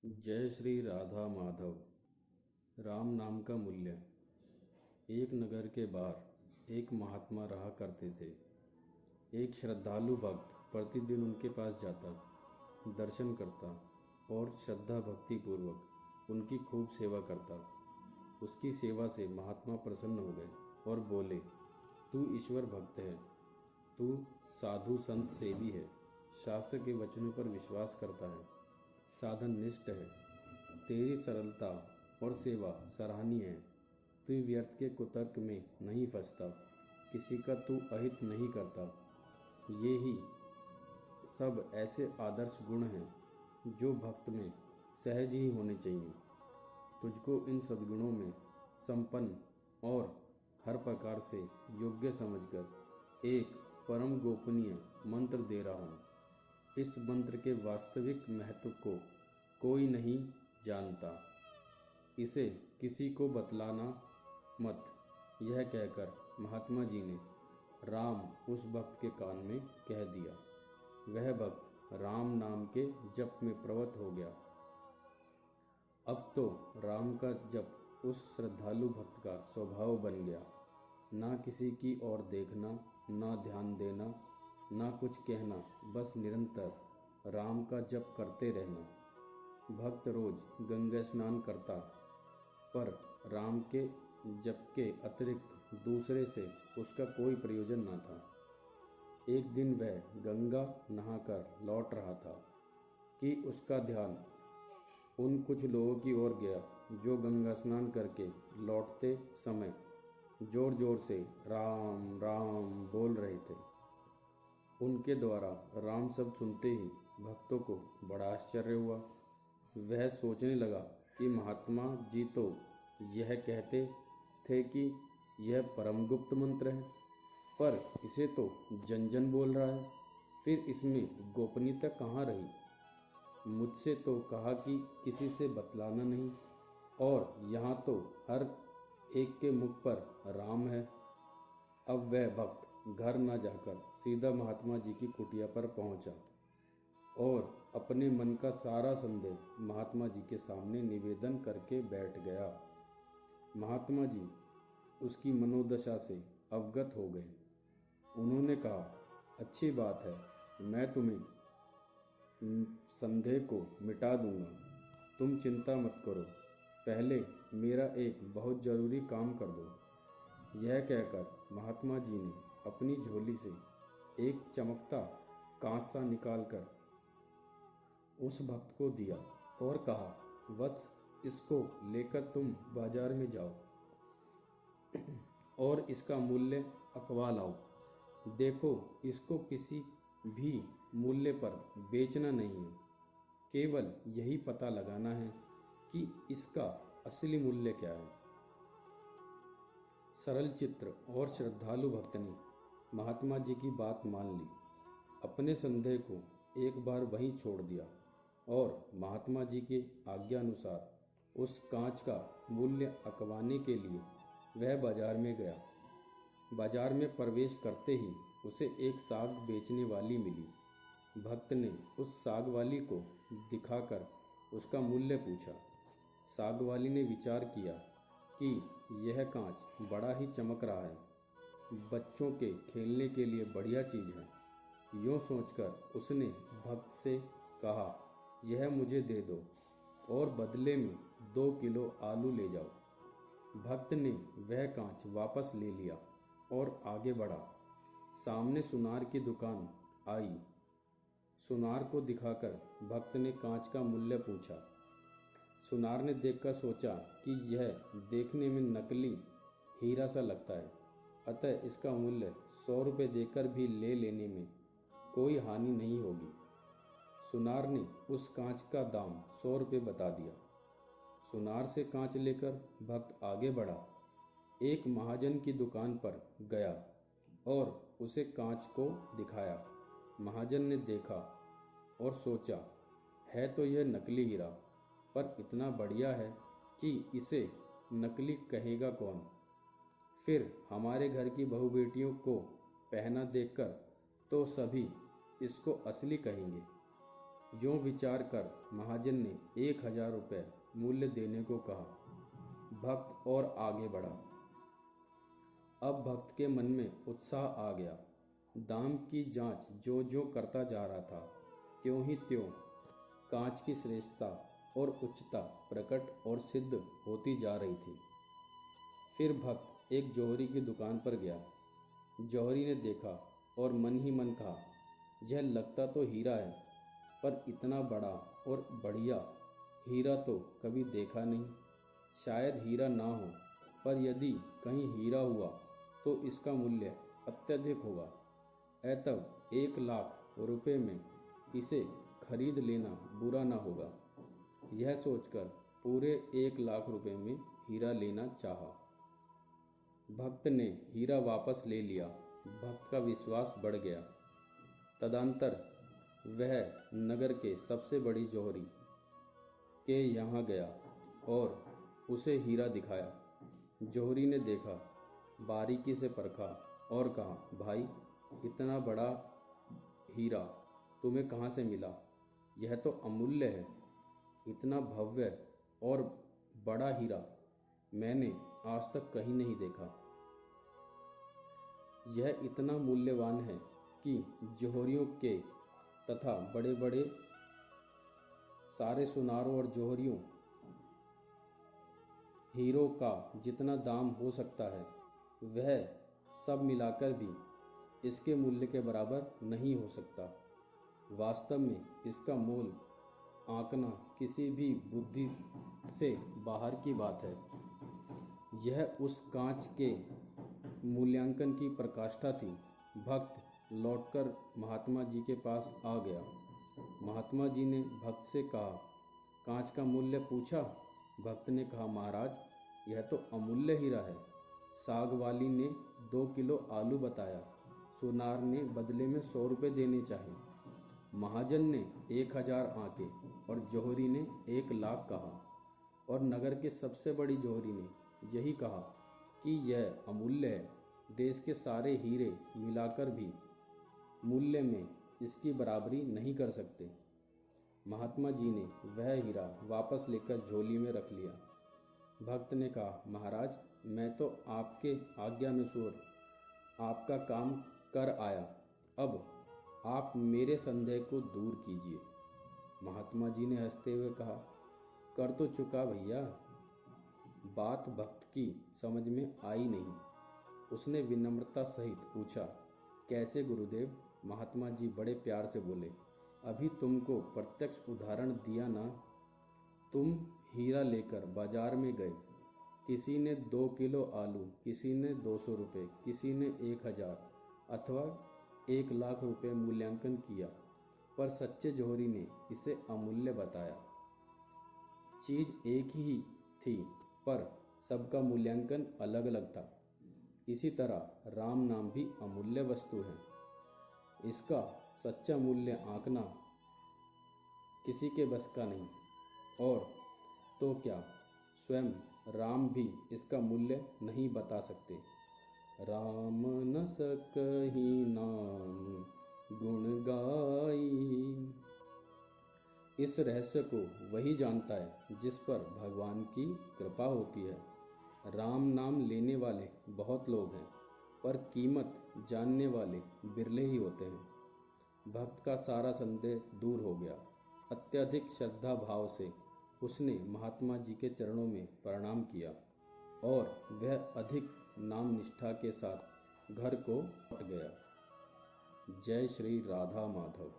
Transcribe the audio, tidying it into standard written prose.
जय श्री राधा माधव। राम नाम का मूल्य। एक नगर के बाहर एक महात्मा रहा करते थे। एक श्रद्धालु भक्त प्रतिदिन उनके पास जाता, दर्शन करता और श्रद्धा भक्ति पूर्वक उनकी खूब सेवा करता। उसकी सेवा से महात्मा प्रसन्न हो गए और बोले, तू ईश्वर भक्त है, तू साधु संत सेवी है, शास्त्र के वचनों पर विश्वास करता है, साधन निष्ठ है, तेरी सरलता और सेवा सराहनीय है। तू व्यर्थ के कुतर्क में नहीं फंसता, किसी का तू अहित नहीं करता। ये ही सब ऐसे आदर्श गुण हैं जो भक्त में सहज ही होने चाहिए। तुझको इन सद्गुणों में संपन्न और हर प्रकार से योग्य समझकर एक परम गोपनीय मंत्र दे रहा हूँ। इस मंत्र के वास्तविक महत्व को कोई नहीं जानता, इसे किसी को बतलाना मत। यह कहकर महात्मा जी ने राम उस भक्त के कान में कह दिया। वह भक्त राम नाम के जप में प्रवृत्त हो गया। अब तो राम का जप उस श्रद्धालु भक्त का स्वभाव बन गया। ना किसी की ओर देखना, ना ध्यान देना, ना कुछ कहना, बस निरंतर राम का जप करते रहना। भक्त रोज गंगा स्नान करता, पर राम के जप के अतिरिक्त दूसरे से उसका कोई प्रयोजन न था। एक दिन वह गंगा नहाकर लौट रहा था कि उसका ध्यान उन कुछ लोगों की ओर गया जो गंगा स्नान करके लौटते समय जोर जोर से राम राम बोल रहे थे। उनके द्वारा राम शब्द सुनते ही भक्तों को बड़ा आश्चर्य हुआ। वह सोचने लगा कि महात्मा जी तो यह कहते थे कि यह परम गुप्त मंत्र है, पर इसे तो जन जन बोल रहा है। फिर इसमें गोपनीयता कहाँ रही? मुझसे तो कहा कि किसी से बतलाना नहीं, और यहाँ तो हर एक के मुख पर राम है। अब वह भक्त घर न जाकर सीधा महात्मा जी की कुटिया पर पहुंचा और अपने मन का सारा संदेह महात्मा जी के सामने निवेदन करके बैठ गया। महात्मा जी उसकी मनोदशा से अवगत हो गए। उन्होंने कहा, अच्छी बात है, मैं तुम्हें संदेह को मिटा दूंगा। तुम चिंता मत करो, पहले मेरा एक बहुत जरूरी काम कर दो। यह कहकर महात्मा जी ने अपनी झोली से एक चमकता कांच सा निकालकर उस भक्त को दिया और कहा, वत्स, इसको लेकर तुम बाजार में जाओ और इसका मूल्य अकवा लाओ। देखो, इसको किसी भी मूल्य पर बेचना नहीं है, केवल यही पता लगाना है कि इसका असली मूल्य क्या है। सरल चित्र और श्रद्धालु भक्त ने महात्मा जी की बात मान ली, अपने संदेह को एक बार वहीं छोड़ दिया और महात्मा जी के आज्ञानुसार उस कांच का मूल्य अकवाने के लिए वह बाजार में गया। बाजार में प्रवेश करते ही उसे एक साग बेचने वाली मिली। भक्त ने उस साग वाली को दिखाकर उसका मूल्य पूछा। साग वाली ने विचार किया कि यह कांच बड़ा ही चमक रहा है, बच्चों के खेलने के लिए बढ़िया चीज है। यूँ सोचकर उसने भक्त से कहा, यह मुझे दे दो और बदले में 2 किलो आलू ले जाओ। भक्त ने वह कांच वापस ले लिया और आगे बढ़ा। सामने सुनार की दुकान आई। सुनार को दिखाकर भक्त ने कांच का मूल्य पूछा। सुनार ने देखकर सोचा कि यह देखने में नकली हीरा सा लगता है, अतः इसका मूल्य 100 रुपये देकर भी ले लेने में कोई हानि नहीं होगी। सुनार ने उस कांच का दाम 100 रुपये बता दिया। सुनार से कांच लेकर भक्त आगे बढ़ा, एक महाजन की दुकान पर गया और उसे कांच को दिखाया। महाजन ने देखा और सोचा, है तो यह नकली हीरा, पर इतना बढ़िया है कि इसे नकली कहेगा कौन। फिर हमारे घर की बहू बेटियों को पहना देखकर तो सभी इसको असली कहेंगे। यूँ विचार कर महाजन ने 1,000 रुपये मूल्य देने को कहा। भक्त और आगे बढ़ा। अब भक्त के मन में उत्साह आ गया। दाम की जांच जो जो करता जा रहा था, त्यों ही त्यों कांच की श्रेष्ठता और उच्चता प्रकट और सिद्ध होती जा रही थी। फिर भक्त एक जौहरी की दुकान पर गया। जौहरी ने देखा और मन ही मन कहा, यह लगता तो हीरा है, पर इतना बड़ा और बढ़िया हीरा तो कभी देखा नहीं। शायद हीरा ना हो, पर यदि कहीं हीरा हुआ तो इसका मूल्य अत्यधिक होगा। तब 1,00,000 रुपये में इसे खरीद लेना बुरा ना होगा। यह सोचकर पूरे 1,00,000 रुपये में हीरा लेना चाहा। भक्त ने हीरा वापस ले लिया। भक्त का विश्वास बढ़ गया। तदंतर वह नगर के सबसे बड़ी जौहरी के यहाँ गया और उसे हीरा दिखाया। जौहरी ने देखा, बारीकी से परखा और कहा, भाई, इतना बड़ा हीरा तुम्हें कहाँ से मिला? यह तो अमूल्य है। इतना भव्य और बड़ा हीरा मैंने आज तक कहीं नहीं देखा। यह इतना मूल्यवान है कि जौहरियों के तथा बड़े बड़े सारे सुनारों और जौहरियों हीरों का जितना दाम हो सकता है, वह सब मिलाकर भी इसके मूल्य के बराबर नहीं हो सकता। वास्तव में इसका मोल आंकना किसी भी बुद्धि से बाहर की बात है। यह उस कांच के मूल्यांकन की पराकाष्ठा थी। भक्त लौटकर महात्मा जी के पास आ गया। महात्मा जी ने भक्त से कहा, कांच का मूल्य पूछा? भक्त ने कहा, महाराज, यह तो अमूल्य हीरा है। साग वाली ने 2 किलो आलू बताया। सुनार ने बदले में 100 रुपये देने चाहे। महाजन ने 1,000 आंके और जौहरी ने 1,00,000 कहा, और नगर के सबसे बड़ी जौहरी ने यही कहा कि यह अमूल्य है। देश के सारे हीरे मिलाकर भी मूल्य में इसकी बराबरी नहीं कर सकते। महात्मा जी ने वह हीरा वापस लेकर झोली में रख लिया। भक्त ने कहा, महाराज, मैं तो आपके आज्ञानुसार आपका काम कर आया। अब आप मेरे संदेह को दूर कीजिए। महात्मा जी ने हंसते हुए कहा, कर तो चुका भैया। बात भक्त की समझ में आई नहीं। उसने विनम्रता सहित पूछा, कैसे गुरुदेव? महात्मा जी बड़े प्यार से बोले, अभी तुमको प्रत्यक्ष उदाहरण दिया ना। तुम हीरा लेकर बाजार में गए। किसी ने 2 किलो आलू, किसी ने 200 रुपये, किसी ने 1,000 अथवा 1,00,000 रुपये मूल्यांकन किया, पर सच्चे जौहरी ने इसे अमूल्य बताया। चीज एक ही थी, पर सबका मूल्यांकन अलग अलग था। इसी तरह राम नाम भी अमूल्य वस्तु है। इसका सच्चा मूल्य आंकना किसी के बस का नहीं। और तो क्या, स्वयं राम भी इसका मूल्य नहीं बता सकते। राम न सकहि नाम गुण गाई। इस रहस्य को वही जानता है जिस पर भगवान की कृपा होती है। राम नाम लेने वाले बहुत लोग हैं, पर कीमत जानने वाले बिरले ही होते हैं। भक्त का सारा संदेह दूर हो गया। अत्यधिक श्रद्धा भाव से उसने महात्मा जी के चरणों में प्रणाम किया और वह अधिक नाम निष्ठा के साथ घर को लौट गया। जय श्री राधा माधव।